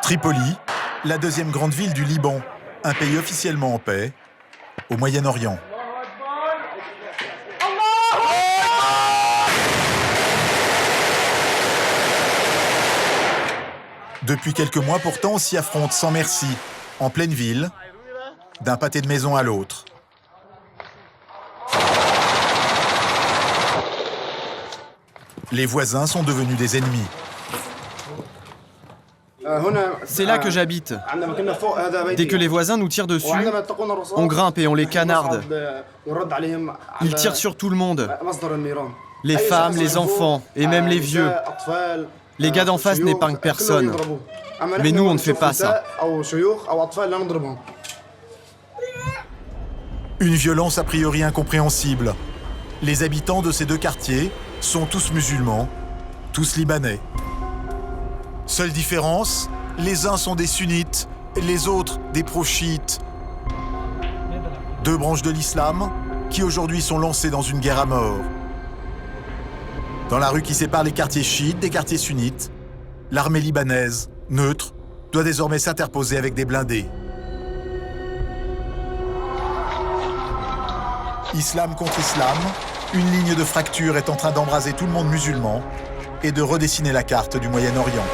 Tripoli, la deuxième grande ville du Liban, un pays officiellement en paix, au Moyen-Orient. Depuis quelques mois pourtant, on s'y affronte sans merci, en pleine ville, d'un pâté de maison à l'autre. Les voisins sont devenus des ennemis. C'est là que j'habite. Dès que les voisins nous tirent dessus, on grimpe et on les canarde. Ils tirent sur tout le monde. Les femmes, les enfants et même les vieux. Les gars d'en face n'épargnent personne. Mais nous, on ne fait pas ça. Une violence a priori incompréhensible. Les habitants de ces deux quartiers sont tous musulmans, tous libanais. Seule différence, les uns sont des sunnites, les autres des pro-chiites. Deux branches de l'islam qui aujourd'hui sont lancées dans une guerre à mort. Dans la rue qui sépare les quartiers chiites des quartiers sunnites, l'armée libanaise, neutre, doit désormais s'interposer avec des blindés. Islam contre islam, une ligne de fracture est en train d'embraser tout le monde musulman et de redessiner la carte du Moyen-Orient.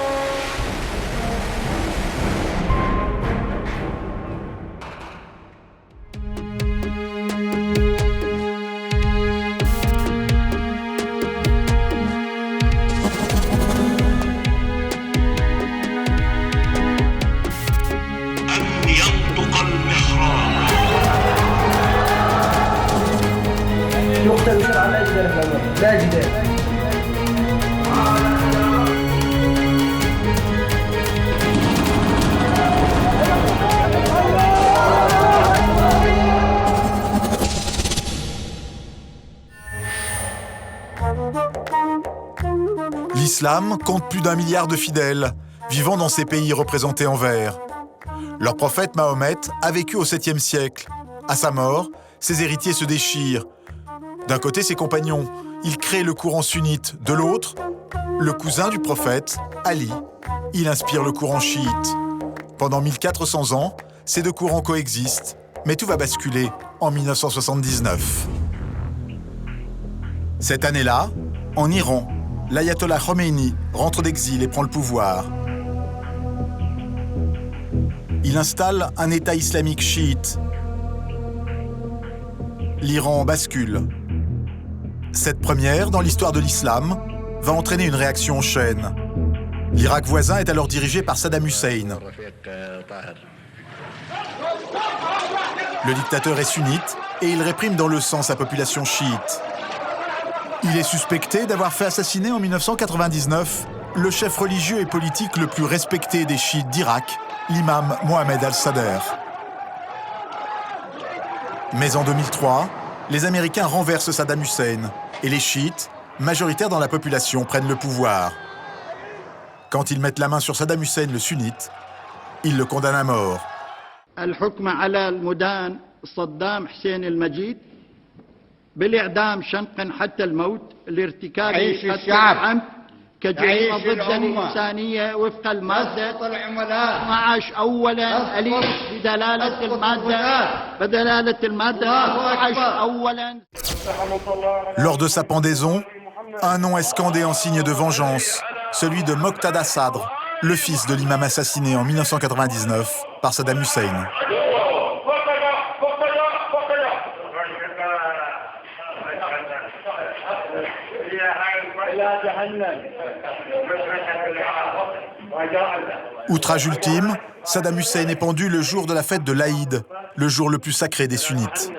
L'islam compte plus d'1 milliard de fidèles, vivant dans ces pays représentés en vert. Leur prophète Mahomet a vécu au 7e siècle. À sa mort, ses héritiers se déchirent. D'un côté, ses compagnons, il crée le courant sunnite. De l'autre, le cousin du prophète, Ali, il inspire le courant chiite. Pendant 1400 ans, ces deux courants coexistent, mais tout va basculer en 1979. Cette année-là, en Iran, l'ayatollah Khomeini rentre d'exil et prend le pouvoir. Il installe un État islamique chiite. L'Iran bascule. Cette première, dans l'histoire de l'islam, va entraîner une réaction en chaîne. L'Irak voisin est alors dirigé par Saddam Hussein. Le dictateur est sunnite et il réprime dans le sang sa population chiite. Il est suspecté d'avoir fait assassiner en 1999 le chef religieux et politique le plus respecté des chiites d'Irak, l'imam Mohamed al-Sadr. Mais en 2003, les Américains renversent Saddam Hussein et les chiites, majoritaires dans la population, prennent le pouvoir. Quand ils mettent la main sur Saddam Hussein, le sunnite, ils le condamnent à mort. الحكم على المدان صدام حسين المجيد بالإعدام شنقا حتى الموت لارتكاب قتل عمد كجريمة ضد الإنسانية وفق المادة 12 أولا أليس بدلالة المادة 12 أولا. Lors de sa pendaison, un nom est scandé en signe de vengeance, celui de Moqtada Sadr, le fils de l'imam assassiné en 1999 par Saddam Hussein. Outrage ultime, Saddam Hussein est pendu le jour de la fête de l'Aïd, le jour le plus sacré des sunnites.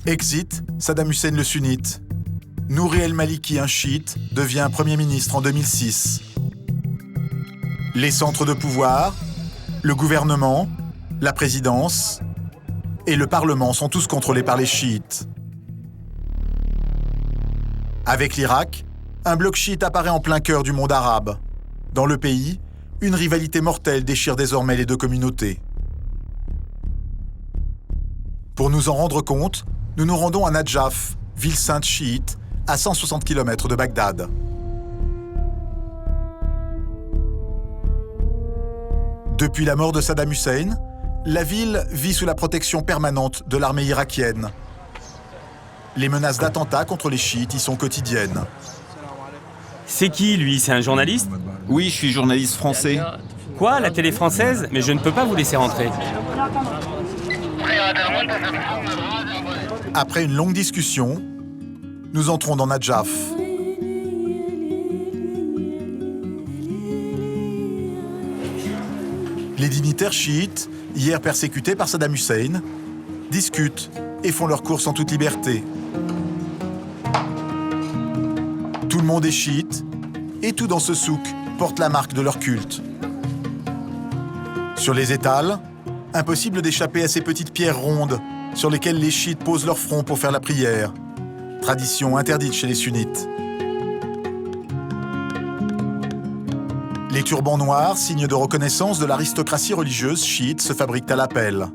Exit Saddam Hussein le sunnite. Nouri el-Maliki, un chiite, devient Premier ministre en 2006. Les centres de pouvoir, le gouvernement, la présidence et le Parlement sont tous contrôlés par les chiites. Avec l'Irak, un bloc chiite apparaît en plein cœur du monde arabe. Dans le pays, une rivalité mortelle déchire désormais les deux communautés. Pour nous en rendre compte, nous nous rendons à Nadjaf, ville sainte chiite, à 160 km de Bagdad. Depuis la mort de Saddam Hussein, la ville vit sous la protection permanente de l'armée irakienne. Les menaces d'attentats contre les chiites y sont quotidiennes. C'est qui, lui? C'est un journaliste? Oui, je suis journaliste français. Quoi? La télé française? Mais je ne peux pas vous laisser rentrer. Après une longue discussion, nous entrons dans Nadjaf. Les dignitaires chiites, hier persécutés par Saddam Hussein, discutent et font leurs courses en toute liberté. Tout le monde est chiite, et tout dans ce souk porte la marque de leur culte. Sur les étals, impossible d'échapper à ces petites pierres rondes sur lesquelles les chiites posent leur front pour faire la prière, tradition interdite chez les sunnites. Les turbans noirs, signe de reconnaissance de l'aristocratie religieuse chiite, se fabriquent à l'appel.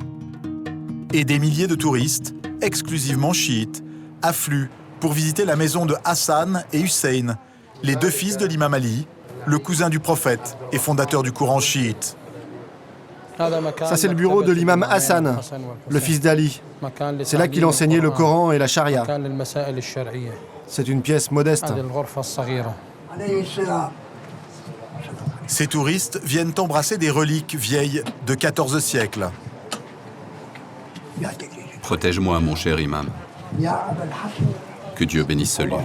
Et des milliers de touristes, exclusivement chiites, affluent pour visiter la maison de Hassan et Hussein, les deux fils de l'imam Ali, le cousin du prophète et fondateur du courant chiite. Ça, c'est le bureau de l'imam Hassan, le fils d'Ali. C'est là qu'il enseignait le Coran et la charia. C'est une pièce modeste. Ces touristes viennent embrasser des reliques vieilles de 14 siècles. Protège-moi, mon cher imam. Que Dieu bénisse ce lieu.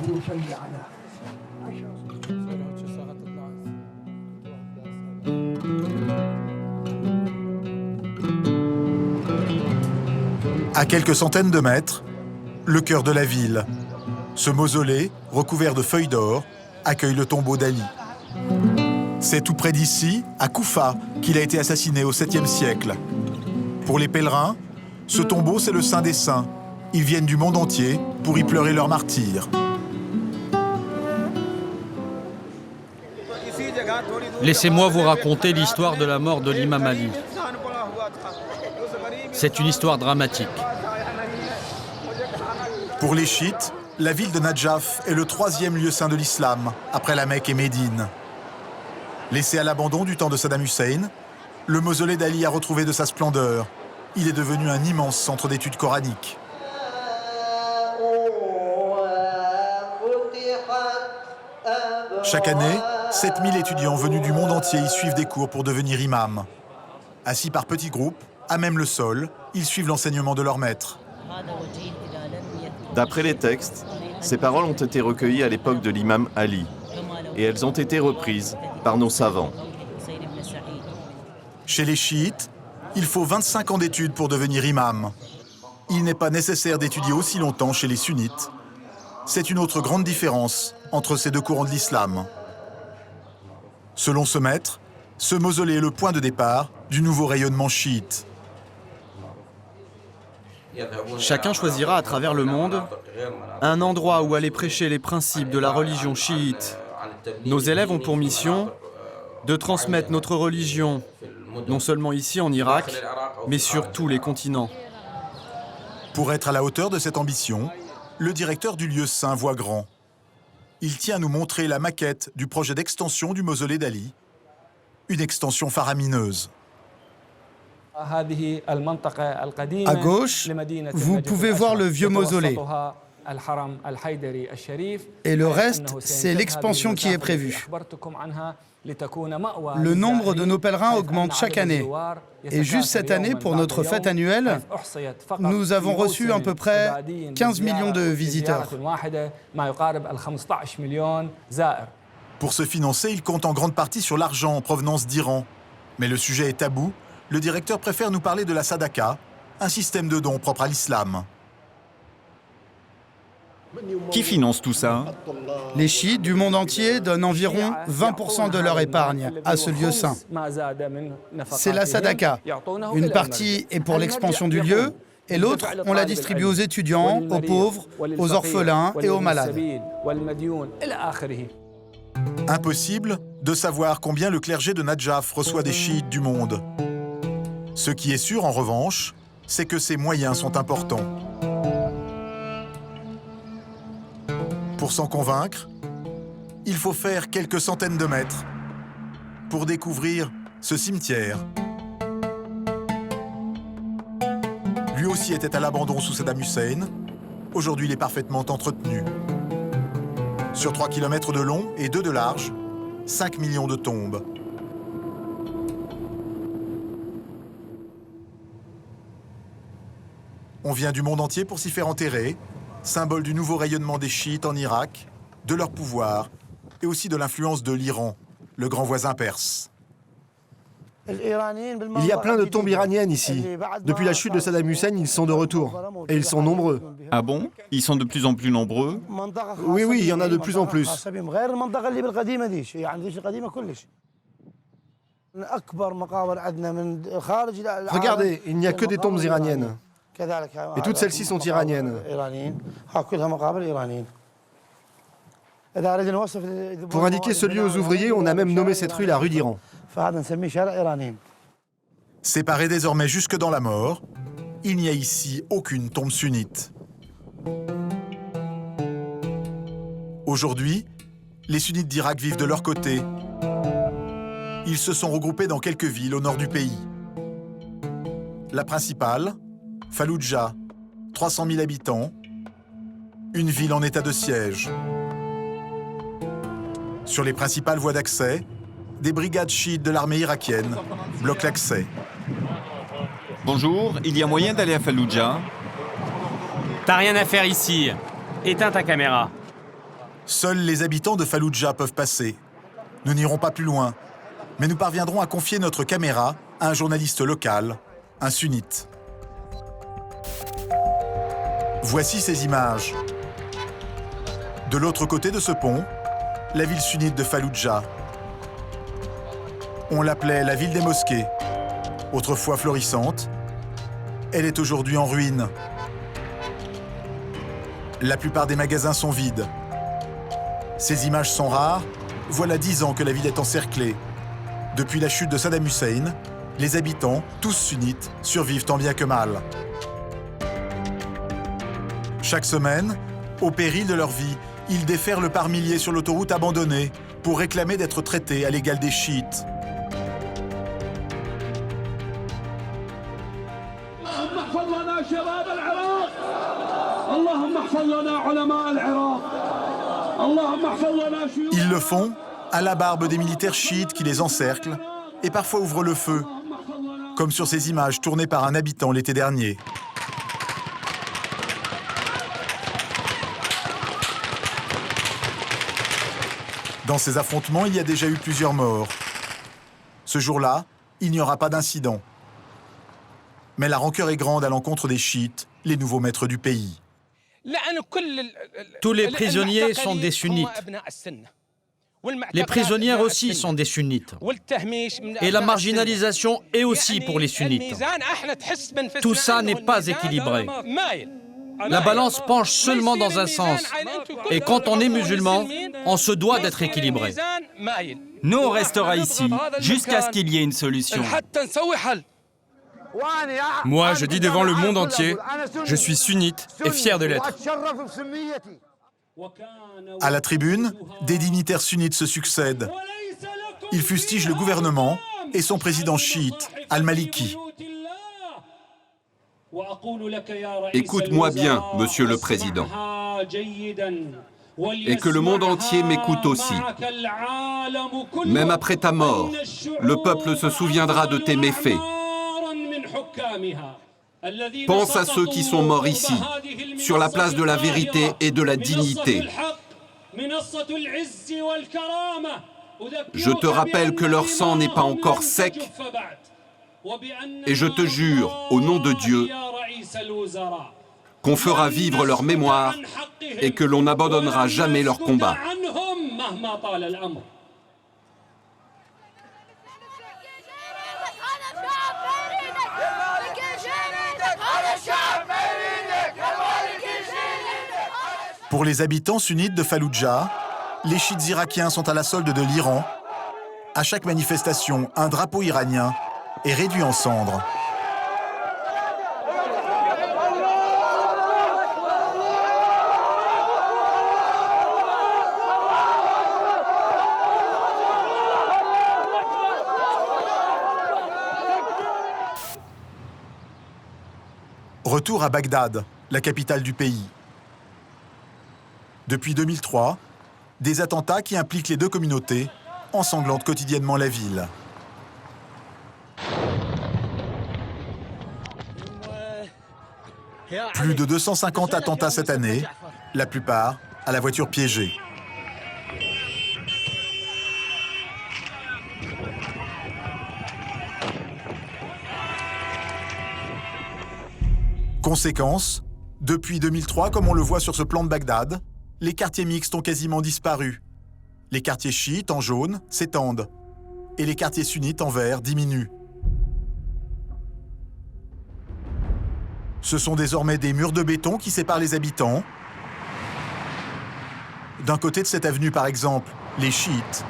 À quelques centaines de mètres, le cœur de la ville. Ce mausolée, recouvert de feuilles d'or, accueille le tombeau d'Ali. C'est tout près d'ici, à Koufa, qu'il a été assassiné au 7e siècle. Pour les pèlerins, ce tombeau, c'est le Saint des Saints. Ils viennent du monde entier pour y pleurer leur martyr. Laissez-moi vous raconter l'histoire de la mort de l'imam Ali. C'est une histoire dramatique. Pour les chiites, la ville de Nadjaf est le 3e lieu saint de l'islam, après la Mecque et Médine. Laissé à l'abandon du temps de Saddam Hussein, le mausolée d'Ali a retrouvé de sa splendeur. Il est devenu un immense centre d'études coraniques. Chaque année, 7000 étudiants venus du monde entier y suivent des cours pour devenir imams. Assis par petits groupes, à même le sol, ils suivent l'enseignement de leur maître. D'après les textes, ces paroles ont été recueillies à l'époque de l'imam Ali, et elles ont été reprises par nos savants. Chez les chiites, il faut 25 ans d'études pour devenir imam. Il n'est pas nécessaire d'étudier aussi longtemps chez les sunnites. C'est une autre grande différence entre ces deux courants de l'islam. Selon ce maître, ce mausolée est le point de départ du nouveau rayonnement chiite. Chacun choisira à travers le monde un endroit où aller prêcher les principes de la religion chiite. Nos élèves ont pour mission de transmettre notre religion, non seulement ici en Irak, mais sur tous les continents. Pour être à la hauteur de cette ambition, le directeur du lieu saint voit grand. Il tient à nous montrer la maquette du projet d'extension du mausolée d'Ali, une extension faramineuse. À gauche, vous pouvez voir le vieux mausolée. Et le reste, c'est l'expansion qui est prévue. Le nombre de nos pèlerins augmente chaque année. Et juste cette année, pour notre fête annuelle, nous avons reçu à peu près 15 millions de visiteurs. Pour se financer, il compte en grande partie sur l'argent en provenance d'Iran. Mais le sujet est tabou. Le directeur préfère nous parler de la sadaka, un système de dons propre à l'islam. Qui finance tout ça? Les chiites du monde entier donnent environ 20% de leur épargne à ce lieu saint. C'est la sadaka. Une partie est pour l'expansion du lieu et l'autre, on la distribue aux étudiants, aux pauvres, aux orphelins et aux malades. Impossible de savoir combien le clergé de Nadjaf reçoit des chiites du monde. Ce qui est sûr, en revanche, c'est que ses moyens sont importants. Pour s'en convaincre, il faut faire quelques centaines de mètres pour découvrir ce cimetière. Lui aussi était à l'abandon sous Saddam Hussein. Aujourd'hui, il est parfaitement entretenu. Sur 3 km de long et 2 de large, 5 millions de tombes. On vient du monde entier pour s'y faire enterrer, symbole du nouveau rayonnement des chiites en Irak, de leur pouvoir et aussi de l'influence de l'Iran, le grand voisin perse. Il y a plein de tombes iraniennes ici. Depuis la chute de Saddam Hussein, ils sont de retour. Et ils sont nombreux. Ah bon? Ils sont de plus en plus nombreux? Oui, il y en a de plus en plus. Regardez, il n'y a que des tombes iraniennes. Et toutes celles-ci sont iraniennes. Pour indiquer ce lieu aux ouvriers, on a même nommé cette rue la rue d'Iran. Séparés désormais jusque dans la mort, il n'y a ici aucune tombe sunnite. Aujourd'hui, les sunnites d'Irak vivent de leur côté. Ils se sont regroupés dans quelques villes au nord du pays. La principale, Falloujah, 300 000 habitants, une ville en état de siège. Sur les principales voies d'accès, des brigades chiites de l'armée irakienne bloquent l'accès. Bonjour, il y a moyen d'aller à Falloujah? T'as rien à faire ici. Éteins ta caméra. Seuls les habitants de Falloujah peuvent passer. Nous n'irons pas plus loin, mais nous parviendrons à confier notre caméra à un journaliste local, un sunnite. Voici ces images. De l'autre côté de ce pont, la ville sunnite de Falloujah. On l'appelait la ville des mosquées. Autrefois florissante, elle est aujourd'hui en ruine. La plupart des magasins sont vides. Ces images sont rares. Voilà 10 ans que la ville est encerclée. Depuis la chute de Saddam Hussein, les habitants, tous sunnites, survivent tant bien que mal. Chaque semaine, au péril de leur vie, ils déferlent par milliers sur l'autoroute abandonnée pour réclamer d'être traités à l'égal des chiites. Ils le font à la barbe des militaires chiites qui les encerclent et parfois ouvrent le feu, comme sur ces images tournées par un habitant l'été dernier. Dans ces affrontements, il y a déjà eu plusieurs morts. Ce jour-là, il n'y aura pas d'incident. Mais la rancœur est grande à l'encontre des chiites, les nouveaux maîtres du pays. Tous les prisonniers sont des sunnites. Les prisonnières aussi sont des sunnites. Et la marginalisation est aussi pour les sunnites. Tout ça n'est pas équilibré. La balance penche seulement dans un sens. Et quand on est musulman, on se doit d'être équilibré. Nous, on restera ici, jusqu'à ce qu'il y ait une solution. Moi, je dis devant le monde entier, je suis sunnite et fier de l'être. À la tribune, des dignitaires sunnites se succèdent. Ils fustigent le gouvernement et son président chiite, Al-Maliki. Écoute-moi bien, Monsieur le Président, et que le monde entier m'écoute aussi. Même après ta mort, le peuple se souviendra de tes méfaits. Pense à ceux qui sont morts ici, sur la place de la vérité et de la dignité. Je te rappelle que leur sang n'est pas encore sec, et je te jure, au nom de Dieu, qu'on fera vivre leur mémoire et que l'on n'abandonnera jamais leur combat. Pour les habitants sunnites de Falloujah, les chiites irakiens sont à la solde de l'Iran. À chaque manifestation, un drapeau iranien est réduit en cendres. Retour à Bagdad, la capitale du pays. Depuis 2003, des attentats qui impliquent les deux communautés ensanglantent quotidiennement la ville. Plus de 250 attentats cette année, la plupart à la voiture piégée. Conséquence, depuis 2003, comme on le voit sur ce plan de Bagdad, les quartiers mixtes ont quasiment disparu. Les quartiers chiites, en jaune, s'étendent, et les quartiers sunnites, en vert, diminuent. Ce sont désormais des murs de béton qui séparent les habitants. D'un côté de cette avenue, par exemple, les chiites.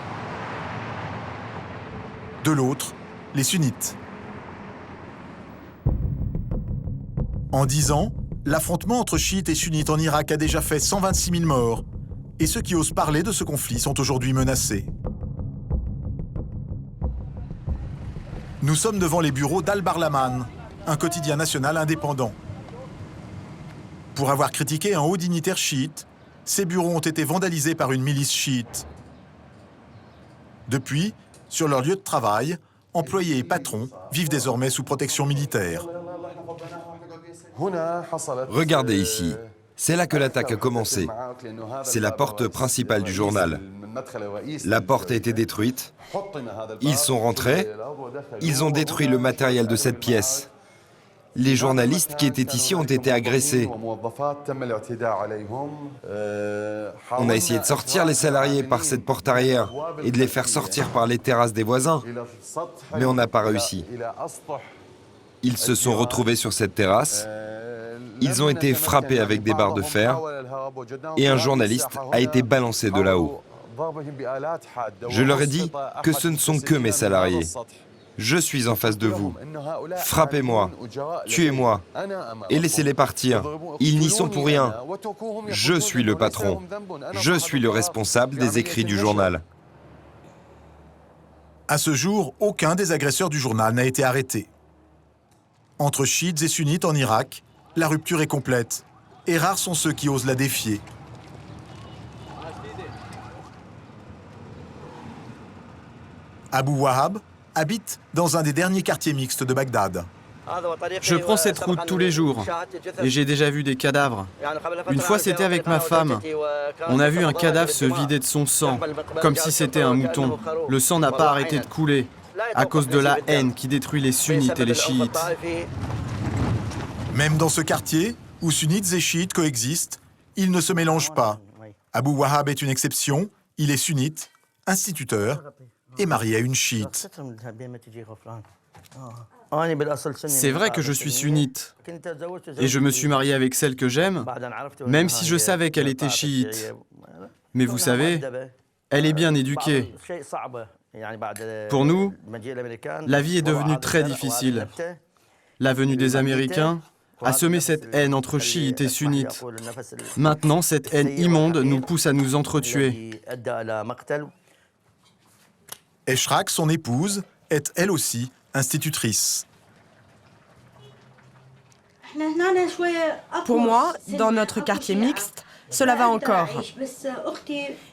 De l'autre, les sunnites. En 10 ans, l'affrontement entre chiites et sunnites en Irak a déjà fait 126 000 morts, et ceux qui osent parler de ce conflit sont aujourd'hui menacés. Nous sommes devant les bureaux d'Al-Barlaman, un quotidien national indépendant. Pour avoir critiqué un haut dignitaire chiite, ces bureaux ont été vandalisés par une milice chiite. Depuis, sur leur lieu de travail, employés et patrons vivent désormais sous protection militaire. Regardez ici, c'est là que l'attaque a commencé. C'est la porte principale du journal. La porte a été détruite. Ils sont rentrés. Ils ont détruit le matériel de cette pièce. Les journalistes qui étaient ici ont été agressés. On a essayé de sortir les salariés par cette porte arrière et de les faire sortir par les terrasses des voisins, mais on n'a pas réussi. Ils se sont retrouvés sur cette terrasse, ils ont été frappés avec des barres de fer et un journaliste a été balancé de là-haut. Je leur ai dit que ce ne sont que mes salariés. Je suis en face de vous. Frappez-moi, tuez-moi et laissez-les partir. Ils n'y sont pour rien. Je suis le patron. Je suis le responsable des écrits du journal. À ce jour, aucun des agresseurs du journal n'a été arrêté. Entre chiites et sunnites en Irak, la rupture est complète, et rares sont ceux qui osent la défier. Abu Wahab habite dans un des derniers quartiers mixtes de Bagdad. Je prends cette route tous les jours, et j'ai déjà vu des cadavres. Une fois, c'était avec ma femme. On a vu un cadavre se vider de son sang, comme si c'était un mouton. Le sang n'a pas arrêté de couler, à cause de la haine qui détruit les sunnites et les chiites. Même dans ce quartier, où sunnites et chiites coexistent, ils ne se mélangent pas. Abu Wahab est une exception, il est sunnite, instituteur, et marié à une chiite. C'est vrai que je suis sunnite, et je me suis marié avec celle que j'aime, même si je savais qu'elle était chiite. Mais vous savez, elle est bien éduquée. Pour nous, la vie est devenue très difficile. La venue des Américains a semé cette haine entre chiites et sunnites. Maintenant, cette haine immonde nous pousse à nous entretuer. Eshrak, son épouse, est elle aussi institutrice. Pour moi, dans notre quartier mixte, cela va encore.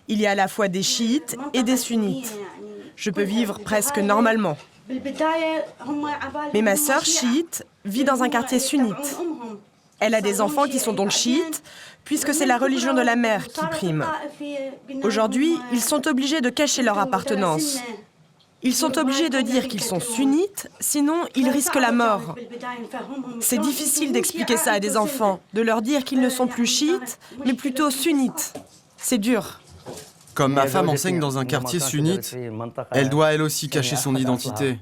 Il y a à la fois des chiites et des sunnites. Je peux vivre presque normalement. Mais ma sœur chiite vit dans un quartier sunnite. Elle a des enfants qui sont donc chiites, puisque c'est la religion de la mère qui prime. Aujourd'hui, ils sont obligés de cacher leur appartenance. Ils sont obligés de dire qu'ils sont sunnites, sinon ils risquent la mort. C'est difficile d'expliquer ça à des enfants, de leur dire qu'ils ne sont plus chiites, mais plutôt sunnites. C'est dur. Comme ma femme enseigne dans un quartier sunnite, elle doit elle aussi cacher son identité.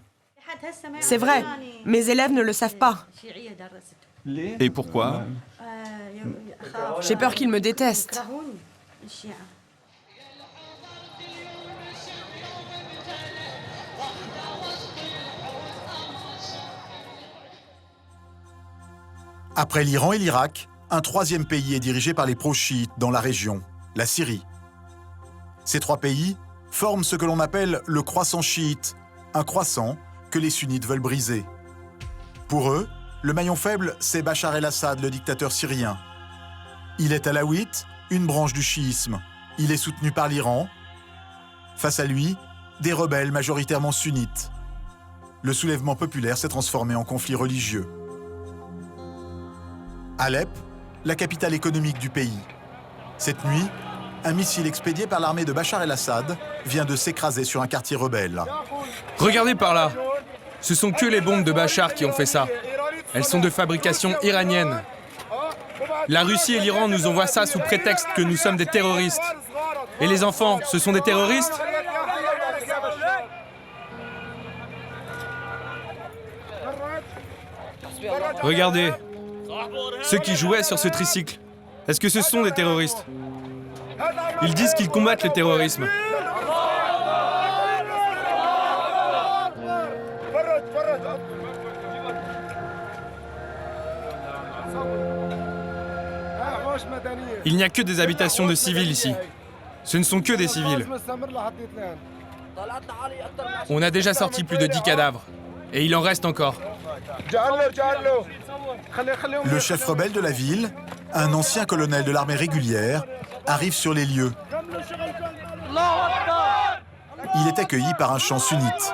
C'est vrai, mes élèves ne le savent pas. Et pourquoi? J'ai peur qu'ils me détestent. Après l'Iran et l'Irak, un troisième pays est dirigé par les pro-chiites dans la région, la Syrie. Ces trois pays forment ce que l'on appelle le croissant chiite, un croissant que les sunnites veulent briser. Pour eux, le maillon faible, c'est Bachar el-Assad, le dictateur syrien. Il est alawite, une branche du chiisme. Il est soutenu par l'Iran. Face à lui, des rebelles majoritairement sunnites. Le soulèvement populaire s'est transformé en conflit religieux. Alep, la capitale économique du pays. Cette nuit, un missile expédié par l'armée de Bachar el-Assad vient de s'écraser sur un quartier rebelle. Regardez par là. Ce sont que les bombes de Bachar qui ont fait ça. Elles sont de fabrication iranienne. La Russie et l'Iran nous envoient ça sous prétexte que nous sommes des terroristes. Et les enfants, ce sont des terroristes ? Regardez. Ceux qui jouaient sur ce tricycle, est-ce que ce sont des terroristes ? Ils disent qu'ils combattent le terrorisme. Il n'y a que des habitations de civils ici. Ce ne sont que des civils. On a déjà sorti plus de 10 cadavres. Et il en reste encore. Le chef rebelle de la ville, un ancien colonel de l'armée régulière, arrive sur les lieux. Il est accueilli par un chant sunnite.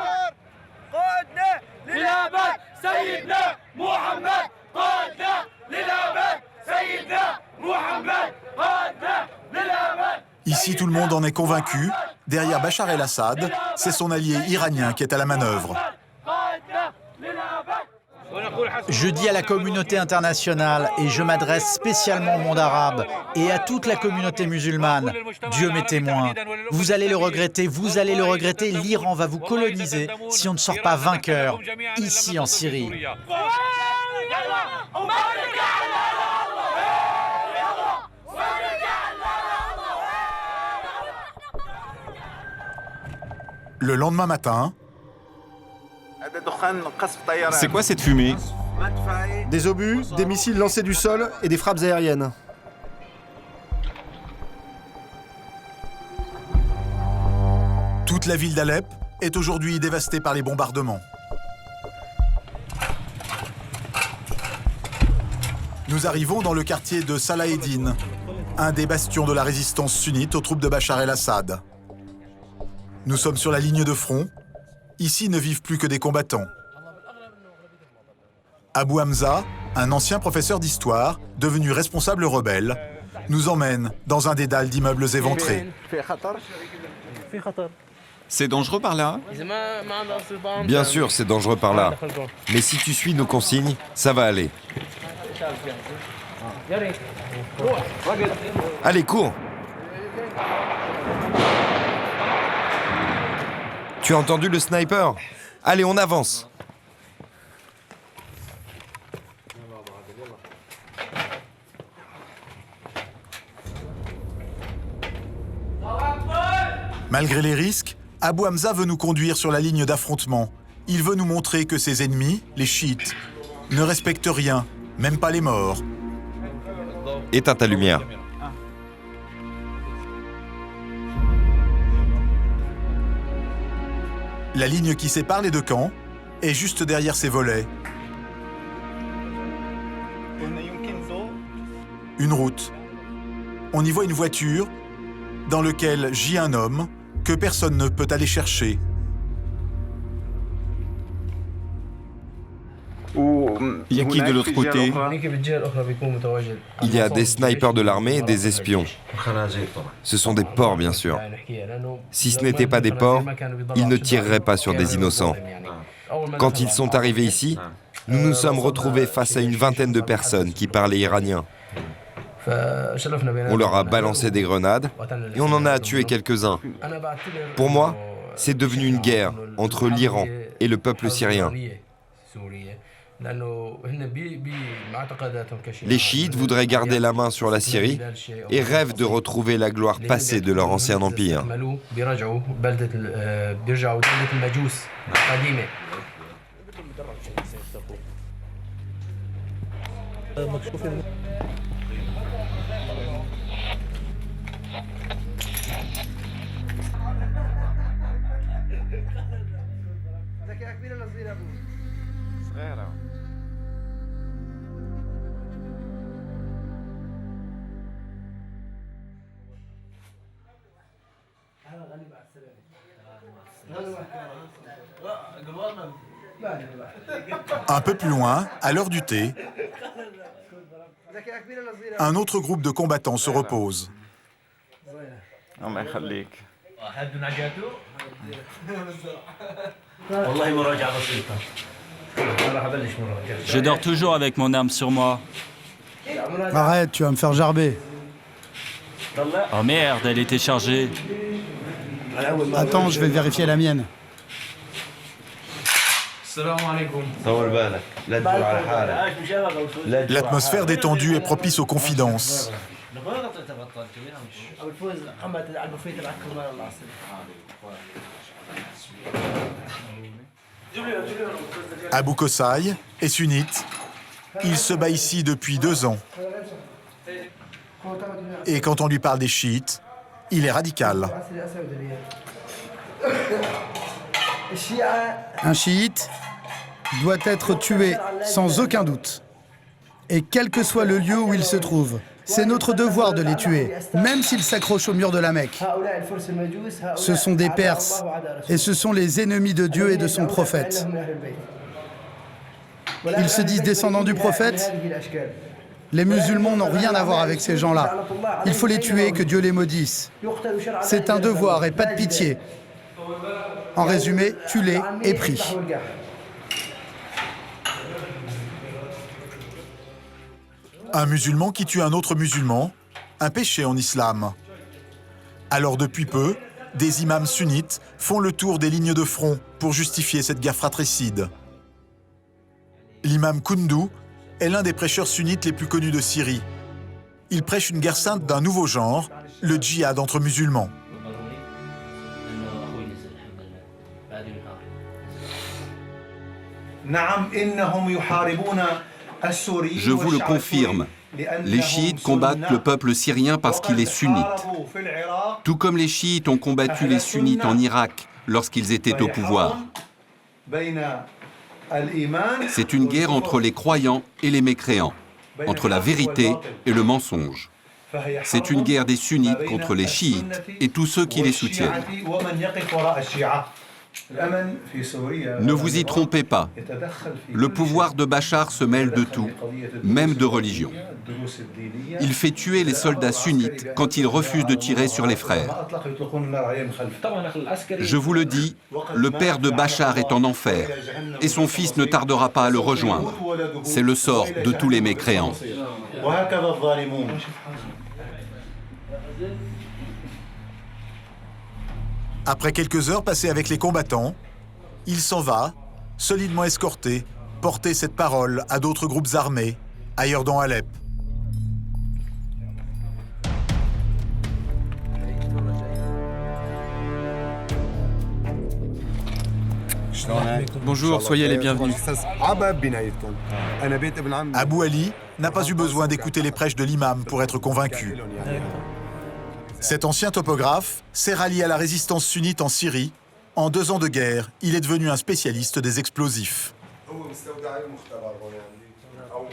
Ici, tout le monde en est convaincu. Derrière Bachar el-Assad, c'est son allié iranien qui est à la manœuvre. Je dis à la communauté internationale, et je m'adresse spécialement au monde arabe et à toute la communauté musulmane, Dieu m'est témoin, vous allez le regretter, l'Iran va vous coloniser si on ne sort pas vainqueur, ici en Syrie. Le lendemain matin... C'est quoi cette fumée? Des obus, des missiles lancés du sol et des frappes aériennes. Toute la ville d'Alep est aujourd'hui dévastée par les bombardements. Nous arrivons dans le quartier de Salaheddin, un des bastions de la résistance sunnite aux troupes de Bachar el-Assad. Nous sommes sur la ligne de front. Ici ne vivent plus que des combattants. Abu Hamza, un ancien professeur d'histoire, devenu responsable rebelle, nous emmène dans un dédale d'immeubles éventrés. C'est dangereux par là? Bien sûr, c'est dangereux par là. Mais si tu suis nos consignes, ça va aller. Allez, cours! Tu as entendu le sniper? Allez, on avance. Malgré les risques, Abu Hamza veut nous conduire sur la ligne d'affrontement. Il veut nous montrer que ses ennemis, les chiites, ne respectent rien, même pas les morts. Éteins ta lumière. La ligne qui sépare les deux camps est juste derrière ces volets. Une route. On y voit une voiture dans laquelle gît un homme que personne ne peut aller chercher. Il y a qui de l'autre côté? Il y a des snipers de l'armée et des espions. Ce sont des porcs, bien sûr. Si ce n'étaient pas des porcs, ils ne tireraient pas sur des innocents. Quand ils sont arrivés ici, nous nous sommes retrouvés face à une vingtaine de personnes qui parlaient iranien. On leur a balancé des grenades et on en a tué quelques-uns. Pour moi, c'est devenu une guerre entre l'Iran et le peuple syrien. Les chiites voudraient garder la main sur la Syrie et rêvent de retrouver la gloire passée de leur ancien empire. Un peu plus loin, à l'heure du thé, un autre groupe de combattants se repose. Je dors toujours avec mon arme sur moi. Arrête, tu vas me faire gerber. Oh merde, elle était chargée. Attends, je vais vérifier la mienne. L'atmosphère détendue est propice aux confidences. Abou Kosai est sunnite. Il se bat ici depuis 2 ans. Et quand on lui parle des chiites, il est radical. Un chiite doit être tué sans aucun doute. Et quel que soit le lieu où il se trouve, c'est notre devoir de les tuer, même s'ils s'accrochent au mur de la Mecque. Ce sont des Perses, et ce sont les ennemis de Dieu et de son prophète. Ils se disent descendants du prophète. Les musulmans n'ont rien à voir avec ces gens-là. Il faut les tuer, que Dieu les maudisse. C'est un devoir et pas de pitié. En résumé, tue-les et prie. Un musulman qui tue un autre musulman, un péché en islam. Alors depuis peu, des imams sunnites font le tour des lignes de front pour justifier cette guerre fratricide. L'imam Koundou est l'un des prêcheurs sunnites les plus connus de Syrie. Il prêche une guerre sainte d'un nouveau genre, le djihad entre musulmans. Je vous le confirme, les chiites combattent le peuple syrien parce qu'il est sunnite. Tout comme les chiites ont combattu les sunnites en Irak lorsqu'ils étaient au pouvoir. C'est une guerre entre les croyants et les mécréants, entre la vérité et le mensonge. C'est une guerre des sunnites contre les chiites et tous ceux qui les soutiennent. Ne vous y trompez pas. Le pouvoir de Bachar se mêle de tout, même de religion. Il fait tuer les soldats sunnites quand ils refusent de tirer sur les frères. Je vous le dis, le père de Bachar est en enfer et son fils ne tardera pas à le rejoindre. C'est le sort de tous les mécréants. Après quelques heures passées avec les combattants, il s'en va, solidement escorté, porter cette parole à d'autres groupes armés, ailleurs dans Alep. Bonjour, soyez les bienvenus. Abou Ali n'a pas eu besoin d'écouter les prêches de l'imam pour être convaincu. Cet ancien topographe s'est rallié à la résistance sunnite en Syrie. En 2 ans de guerre, il est devenu un spécialiste des explosifs.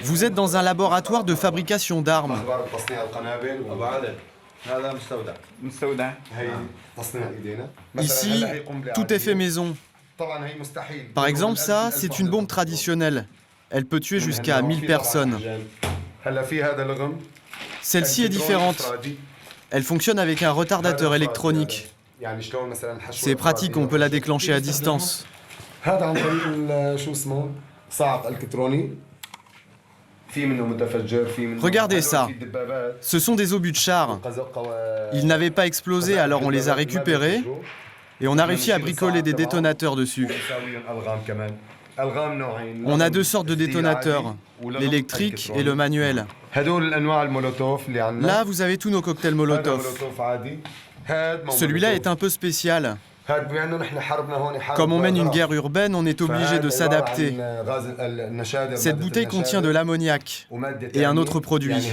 Vous êtes dans un laboratoire de fabrication d'armes. Ici, tout est fait maison. Par exemple, ça, c'est une bombe traditionnelle. Elle peut tuer jusqu'à 1000 personnes. Celle-ci est différente. Elle fonctionne avec un retardateur électronique. C'est pratique, on peut la déclencher à distance. Regardez ça. Ce sont des obus de char. Ils n'avaient pas explosé, alors on les a récupérés et on a réussi à bricoler des détonateurs dessus. On a 2 sortes de détonateurs, l'électrique et le manuel. Là, vous avez tous nos cocktails Molotov. Celui-là est un peu spécial. Comme on mène une guerre urbaine, on est obligé de s'adapter. Cette bouteille contient de l'ammoniac et un autre produit.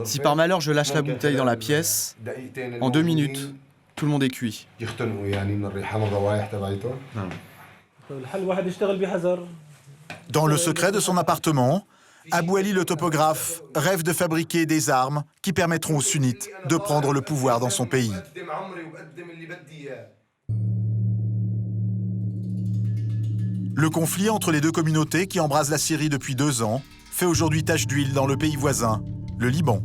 Si par malheur je lâche la bouteille dans la pièce, en 2 minutes, tout le monde est cuit. Dans le secret de son appartement, Abou Ali le topographe rêve de fabriquer des armes qui permettront aux sunnites de prendre le pouvoir dans son pays. Le conflit entre les deux communautés qui embrasent la Syrie depuis 2 ans fait aujourd'hui tache d'huile dans le pays voisin, le Liban.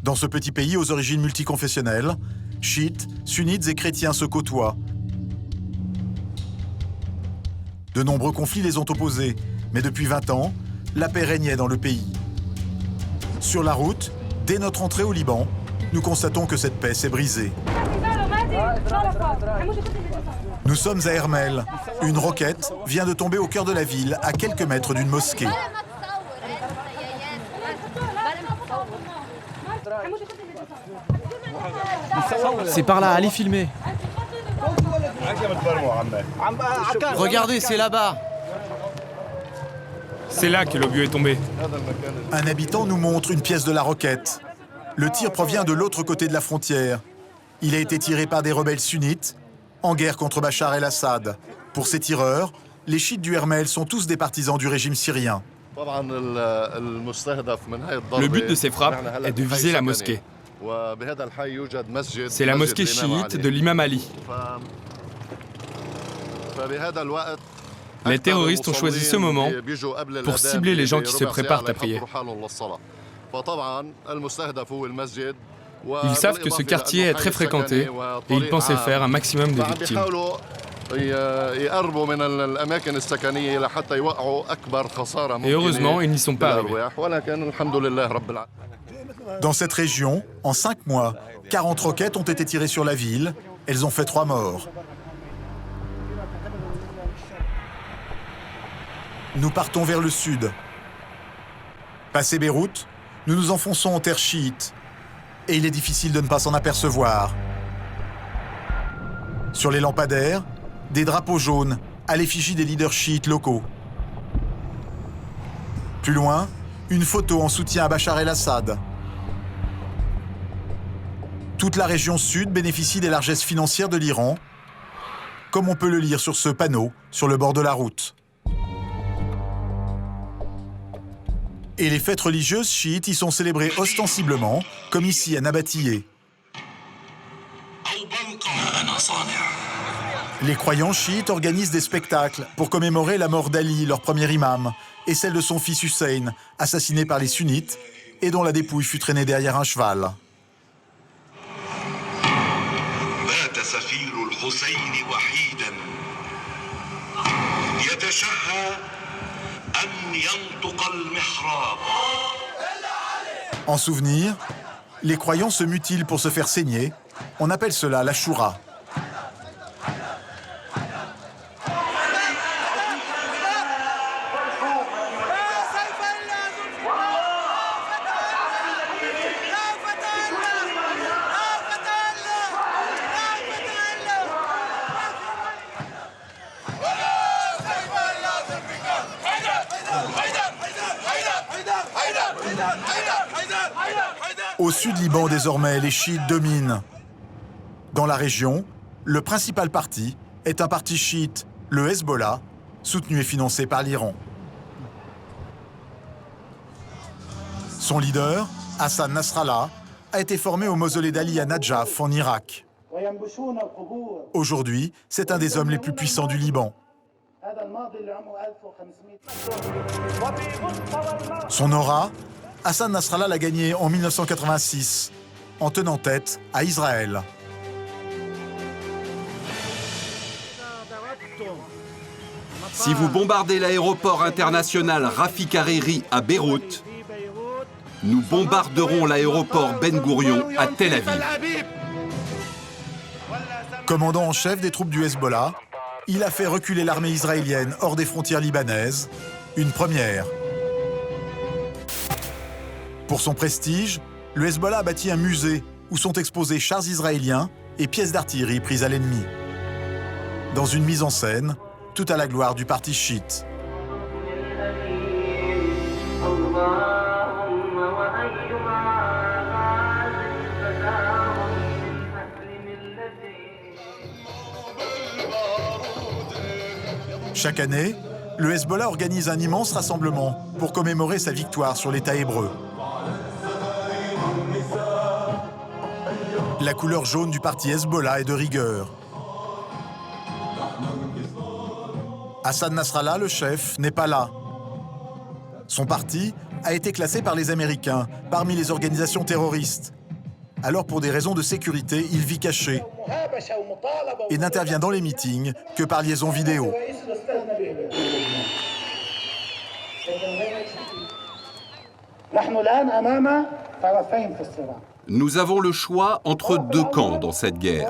Dans ce petit pays aux origines multiconfessionnelles, chiites, sunnites et chrétiens se côtoient. De nombreux conflits les ont opposés, mais depuis 20 ans, la paix régnait dans le pays. Sur la route, dès notre entrée au Liban, nous constatons que cette paix s'est brisée. Nous sommes à Hermel. Une roquette vient de tomber au cœur de la ville, à quelques mètres d'une mosquée. C'est par là, allez filmer. Regardez, c'est là-bas. C'est là que l'obus est tombé. Un habitant nous montre une pièce de la roquette. Le tir provient de l'autre côté de la frontière. Il a été tiré par des rebelles sunnites en guerre contre Bachar el-Assad. Pour ces tireurs, les chiites du Hermel sont tous des partisans du régime syrien. Le but de ces frappes est de viser la mosquée. C'est la mosquée chiite de l'imam Ali. Les terroristes ont choisi ce moment pour cibler les gens qui se préparent à prier. Ils savent que ce quartier est très fréquenté et ils pensaient faire un maximum de victimes. Et heureusement, ils n'y sont pas arrivés. Dans cette région, en 5 mois, 40 roquettes ont été tirées sur la ville. Elles ont fait 3 morts. Nous partons vers le sud. Passé Beyrouth, nous nous enfonçons en terre chiite. Et il est difficile de ne pas s'en apercevoir. Sur les lampadaires, des drapeaux jaunes à l'effigie des leaders chiites locaux. Plus loin, une photo en soutien à Bachar el-Assad. Toute la région sud bénéficie des largesses financières de l'Iran, comme on peut le lire sur ce panneau sur le bord de la route. Et les fêtes religieuses chiites y sont célébrées ostensiblement, comme ici à Nabatiyeh. Les croyants chiites organisent des spectacles pour commémorer la mort d'Ali, leur premier imam, et celle de son fils Hussein, assassiné par les sunnites, et dont la dépouille fut traînée derrière un cheval. En souvenir, les croyants se mutilent pour se faire saigner. On appelle cela la choura. Au sud Liban, désormais, les chiites dominent. Dans la région, le principal parti est un parti chiite, le Hezbollah, soutenu et financé par l'Iran. Son leader, Hassan Nasrallah, a été formé au mausolée d'Ali à Nadjaf, en Irak. Aujourd'hui, c'est un des hommes les plus puissants du Liban. Son aura, Hassan Nasrallah l'a gagné en 1986, en tenant tête à Israël. Si vous bombardez l'aéroport international Rafik Hariri à Beyrouth, nous bombarderons l'aéroport Ben Gourion à Tel Aviv. Commandant en chef des troupes du Hezbollah, il a fait reculer l'armée israélienne hors des frontières libanaises, une première. Pour son prestige, le Hezbollah a bâti un musée où sont exposés chars israéliens et pièces d'artillerie prises à l'ennemi. Dans une mise en scène, tout à la gloire du parti chiite. Chaque année, le Hezbollah organise un immense rassemblement pour commémorer sa victoire sur l'État hébreu. La couleur jaune du parti Hezbollah est de rigueur. Hassan Nasrallah, le chef, n'est pas là. Son parti a été classé par les Américains parmi les organisations terroristes. Alors pour des raisons de sécurité, il vit caché et n'intervient dans les meetings que par liaison vidéo. Nous avons le choix entre deux camps dans cette guerre.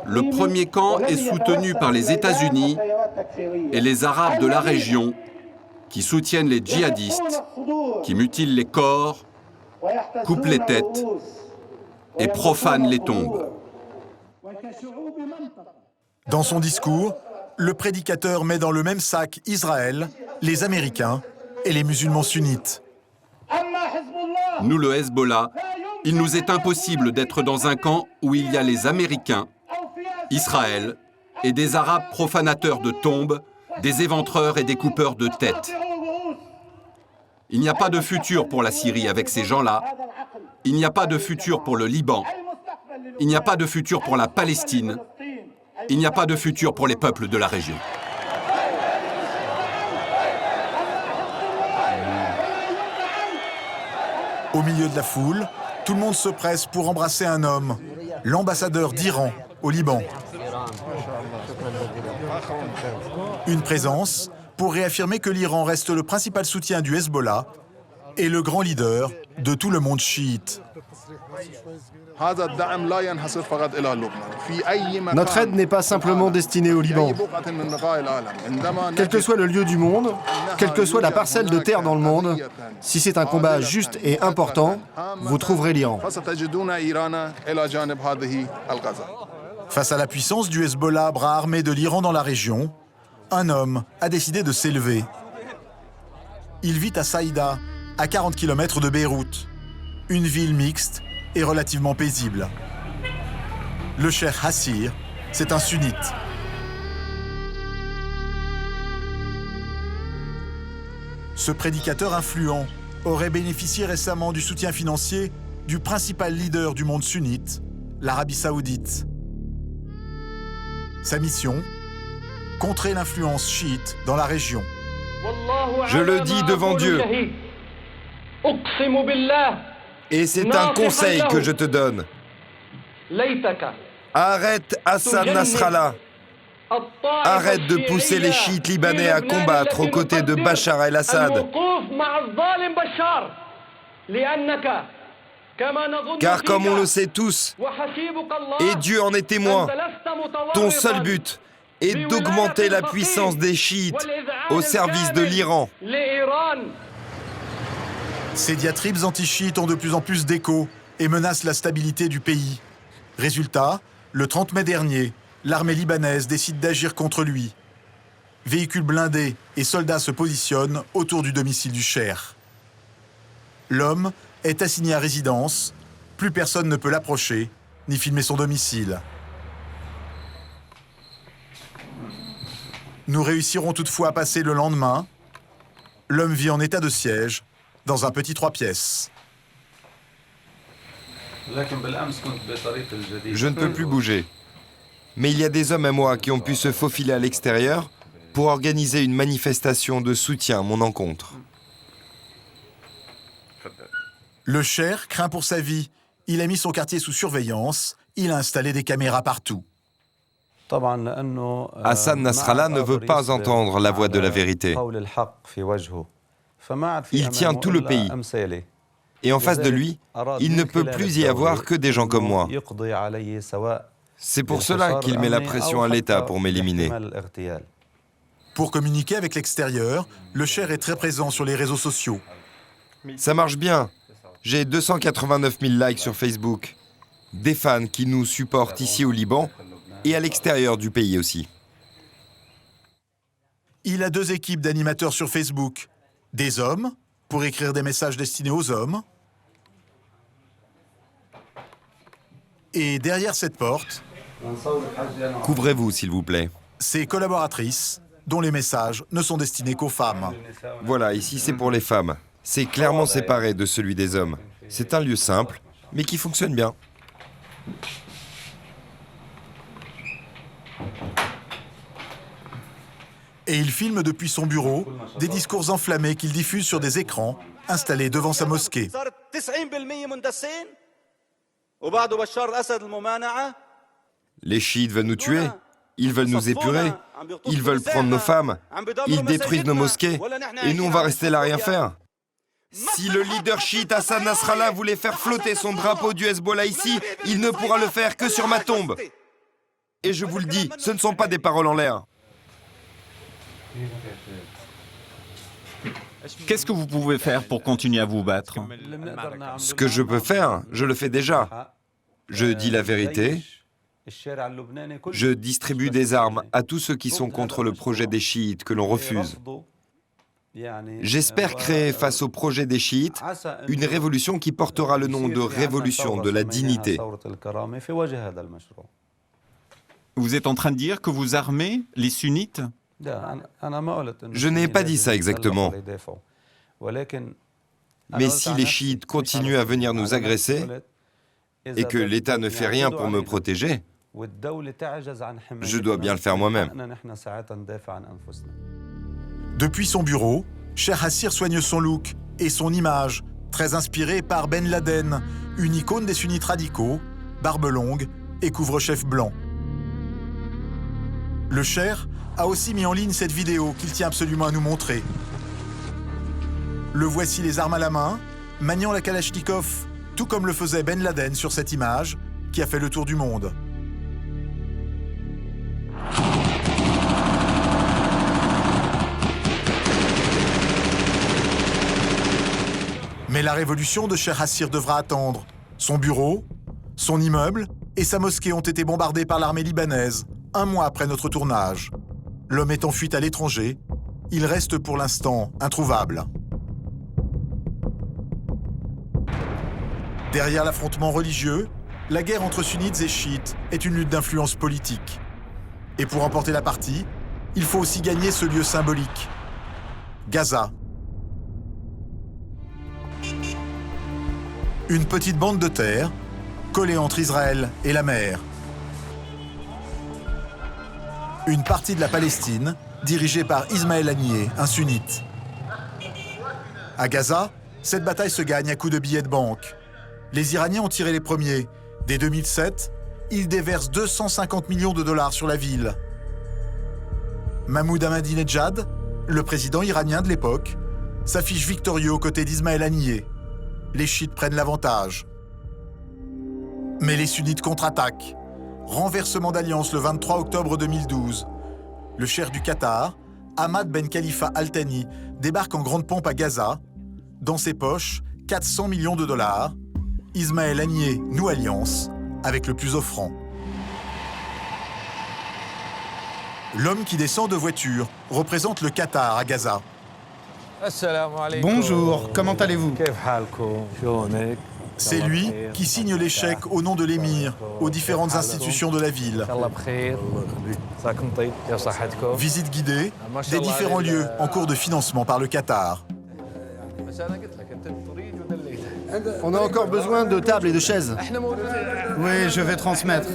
Le premier camp est soutenu par les États-Unis et les Arabes de la région qui soutiennent les djihadistes, qui mutilent les corps, coupent les têtes et profanent les tombes. Dans son discours, le prédicateur met dans le même sac Israël, les Américains et les musulmans sunnites. Nous, le Hezbollah, il nous est impossible d'être dans un camp où il y a les Américains, Israël et des Arabes profanateurs de tombes, des éventreurs et des coupeurs de têtes. Il n'y a pas de futur pour la Syrie avec ces gens-là. Il n'y a pas de futur pour le Liban. Il n'y a pas de futur pour la Palestine. Il n'y a pas de futur pour les peuples de la région. Au milieu de la foule, tout le monde se presse pour embrasser un homme, l'ambassadeur d'Iran au Liban. Une présence pour réaffirmer que l'Iran reste le principal soutien du Hezbollah et le grand leader de tout le monde chiite. Notre aide n'est pas simplement destinée au Liban. Quel que soit le lieu du monde, quelle que soit la parcelle de terre dans le monde, si c'est un combat juste et important, vous trouverez l'Iran. Face à la puissance du Hezbollah, bras armé de l'Iran dans la région, un homme a décidé de s'élever. Il vit à Saïda, à 40 km de Beyrouth, une ville mixte et relativement paisible. Le cheikh Hassir, c'est un sunnite. Ce prédicateur influent aurait bénéficié récemment du soutien financier du principal leader du monde sunnite, l'Arabie saoudite. Sa mission ? Contrer l'influence chiite dans la région. Je le dis devant Dieu. Et c'est un conseil que je te donne. Arrête Hassan Nasrallah. Arrête de pousser les chiites libanais à combattre aux côtés de Bachar el-Assad. Car comme on le sait tous, et Dieu en est témoin, ton seul but est d'augmenter la puissance des chiites au service de l'Iran. Ces diatribes anti-chiites ont de plus en plus d'écho et menacent la stabilité du pays. Résultat, le 30 mai dernier, l'armée libanaise décide d'agir contre lui. Véhicules blindés et soldats se positionnent autour du domicile du cheikh. L'homme est assigné à résidence, plus personne ne peut l'approcher, ni filmer son domicile. Nous réussirons toutefois à passer le lendemain. L'homme vit en état de siège, dans un petit 3 pièces. Je ne peux plus bouger. Mais il y a des hommes à moi qui ont pu se faufiler à l'extérieur pour organiser une manifestation de soutien à mon encontre. Le cheikh craint pour sa vie. Il a mis son quartier sous surveillance. Il a installé des caméras partout. Hassan Nasrallah ne veut pas entendre la voix de la vérité. Il tient tout le pays. Et en face de lui, il ne peut plus y avoir que des gens comme moi. C'est pour cela qu'il met la pression à l'État pour m'éliminer. Pour communiquer avec l'extérieur, le cheikh est très présent sur les réseaux sociaux. Ça marche bien. J'ai 289 000 likes sur Facebook. Des fans qui nous supportent ici au Liban et à l'extérieur du pays aussi. Il a 2 équipes d'animateurs sur Facebook. Des hommes, pour écrire des messages destinés aux hommes. Et derrière cette porte, couvrez-vous, s'il vous plaît. Ses collaboratrices, dont les messages ne sont destinés qu'aux femmes. Voilà, ici c'est pour les femmes. C'est clairement séparé de celui des hommes. C'est un lieu simple, mais qui fonctionne bien. Et il filme depuis son bureau des discours enflammés qu'il diffuse sur des écrans installés devant sa mosquée. Les chiites veulent nous tuer, ils veulent nous épurer, ils veulent prendre nos femmes, ils détruisent nos mosquées, et nous on va rester là à rien faire. Si le leader chiite Hassan Nasrallah voulait faire flotter son drapeau du Hezbollah ici, il ne pourra le faire que sur ma tombe. Et je vous le dis, ce ne sont pas des paroles en l'air. Qu'est-ce que vous pouvez faire pour continuer à vous battre? Ce que je peux faire, je le fais déjà. Je dis la vérité. Je distribue des armes à tous ceux qui sont contre le projet des chiites que l'on refuse. J'espère créer face au projet des chiites une révolution qui portera le nom de révolution de la dignité. Vous êtes en train de dire que vous armez les sunnites? Je n'ai pas dit ça exactement. Mais si les chiites continuent à venir nous agresser et que l'État ne fait rien pour me protéger, je dois bien le faire moi-même. Depuis son bureau, Cheikh Hassir soigne son look et son image, très inspirée par Ben Laden, une icône des sunnites radicaux, barbe longue et couvre-chef blanc. Le Cheikh a aussi mis en ligne cette vidéo qu'il tient absolument à nous montrer. Le voici les armes à la main, maniant la Kalachnikov, tout comme le faisait Ben Laden sur cette image qui a fait le tour du monde. Mais la révolution de Cheikh Hassir devra attendre. Son bureau, son immeuble et sa mosquée ont été bombardés par l'armée libanaise, un mois après notre tournage. L'homme est en fuite à l'étranger. Il reste pour l'instant introuvable. Derrière l'affrontement religieux, la guerre entre sunnites et chiites est une lutte d'influence politique. Et pour remporter la partie, il faut aussi gagner ce lieu symbolique. Gaza. Une petite bande de terre, collée entre Israël et la mer. Une partie de la Palestine, dirigée par Ismaël Haniyeh, un sunnite. À Gaza, cette bataille se gagne à coups de billets de banque. Les Iraniens ont tiré les premiers. Dès 2007, ils déversent 250 millions de dollars sur la ville. Mahmoud Ahmadinejad, le président iranien de l'époque, s'affiche victorieux aux côtés d'Ismaël Haniyeh. Les chiites prennent l'avantage. Mais les sunnites contre-attaquent. Renversement d'alliance le 23 octobre 2012. Le cheikh du Qatar, Ahmad Ben Khalifa Al Thani, débarque en grande pompe à Gaza. Dans ses poches, 400 millions de dollars. Ismaël Haniyeh noue alliance avec le plus offrant. L'homme qui descend de voiture représente le Qatar à Gaza. Bonjour, comment allez-vous? C'est lui qui signe les chèques au nom de l'émir aux différentes institutions de la ville. Visite guidée des différents lieux en cours de financement par le Qatar. On a encore besoin de tables et de chaises. Oui, je vais transmettre.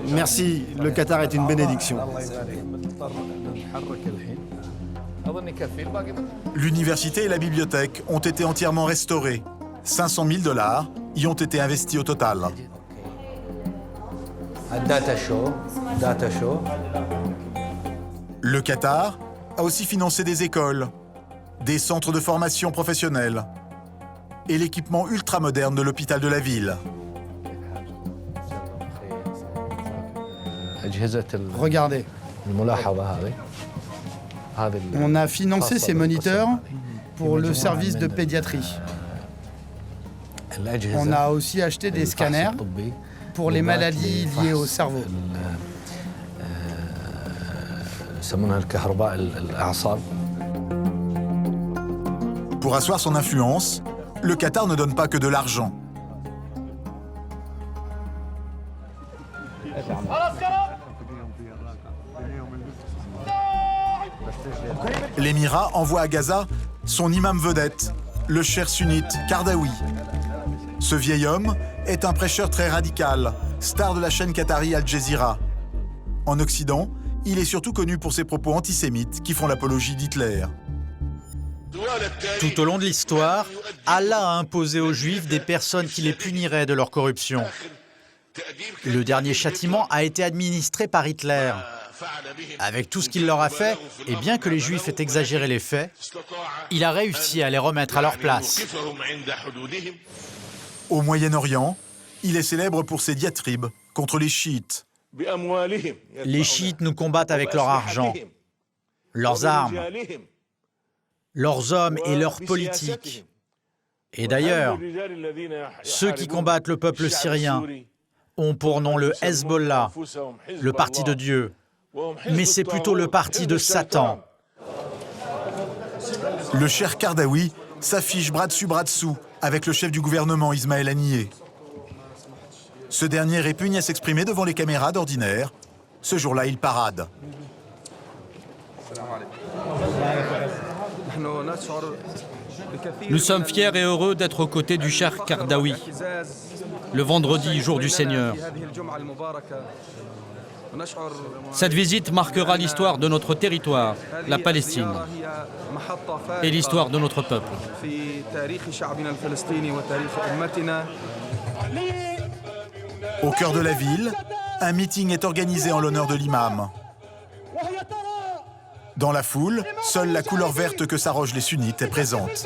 Merci, le Qatar est une bénédiction. L'université et la bibliothèque ont été entièrement restaurées. 500 000 dollars y ont été investis au total. Le Qatar a aussi financé des écoles, des centres de formation professionnelle et l'équipement ultramoderne de l'hôpital de la ville. Regardez. On a financé ces moniteurs pour le service de pédiatrie. On a aussi acheté des scanners pour les maladies liées au cerveau. Pour asseoir son influence, le Qatar ne donne pas que de l'argent. L'émirat envoie à Gaza son imam vedette, le cheikh sunnite Kardawi. Ce vieil homme est un prêcheur très radical, star de la chaîne qatari Al Jazeera. En Occident, il est surtout connu pour ses propos antisémites qui font l'apologie d'Hitler. Tout au long de l'histoire, Allah a imposé aux Juifs des personnes qui les puniraient de leur corruption. Le dernier châtiment a été administré par Hitler. Avec tout ce qu'il leur a fait, et bien que les Juifs aient exagéré les faits, il a réussi à les remettre à leur place. Au Moyen-Orient, il est célèbre pour ses diatribes contre les chiites. Les chiites nous combattent avec leur argent, leurs armes, leurs hommes et leur politique. Et d'ailleurs, ceux qui combattent le peuple syrien ont pour nom le Hezbollah, le parti de Dieu, mais c'est plutôt le parti de Satan. Le Cheikh Kardawi s'affiche bras dessous avec le chef du gouvernement Ismaël Haniyeh. Ce dernier répugne à s'exprimer devant les caméras d'ordinaire. Ce jour-là, il parade. Nous sommes fiers et heureux d'être aux côtés du Cheikh Kardawi, le vendredi, jour du Seigneur. Cette visite marquera l'histoire de notre territoire, la Palestine, et l'histoire de notre peuple. Au cœur de la ville, un meeting est organisé en l'honneur de l'imam. Dans la foule, seule la couleur verte que s'arrogent les sunnites est présente.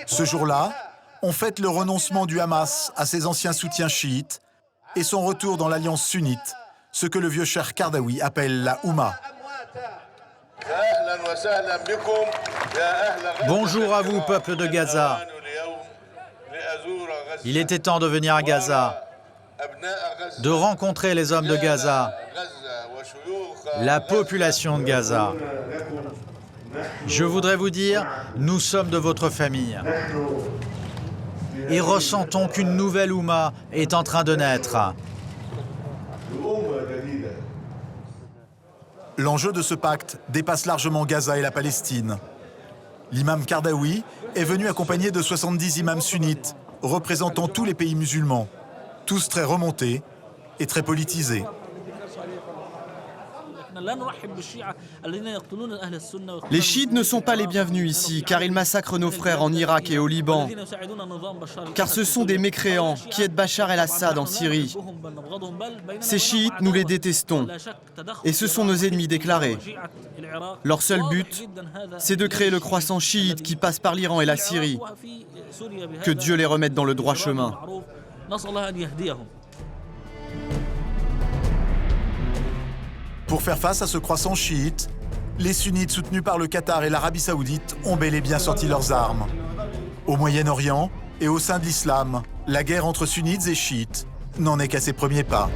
Ce jour-là, on fête le renoncement du Hamas à ses anciens soutiens chiites et son retour dans l'alliance sunnite, ce que le vieux Cheikh Kardawi appelle la Oumma. Bonjour à vous, peuple de Gaza. Il était temps de venir à Gaza, de rencontrer les hommes de Gaza, la population de Gaza. Je voudrais vous dire, nous sommes de votre famille et ressentons qu'une nouvelle Oumma est en train de naître. L'enjeu de ce pacte dépasse largement Gaza et la Palestine. L'imam Kardawi est venu accompagné de 70 imams sunnites représentant tous les pays musulmans, tous très remontés et très politisés. Les chiites ne sont pas les bienvenus ici, car ils massacrent nos frères en Irak et au Liban. Car ce sont des mécréants qui aident Bachar el-Assad en Syrie. Ces chiites, nous les détestons. Et ce sont nos ennemis déclarés. Leur seul but, c'est de créer le croissant chiite qui passe par l'Iran et la Syrie. Que Dieu les remette dans le droit chemin. Pour faire face à ce croissant chiite, les sunnites soutenus par le Qatar et l'Arabie saoudite ont bel et bien sorti leurs armes. Au Moyen-Orient et au sein de l'islam, la guerre entre sunnites et chiites n'en est qu'à ses premiers pas.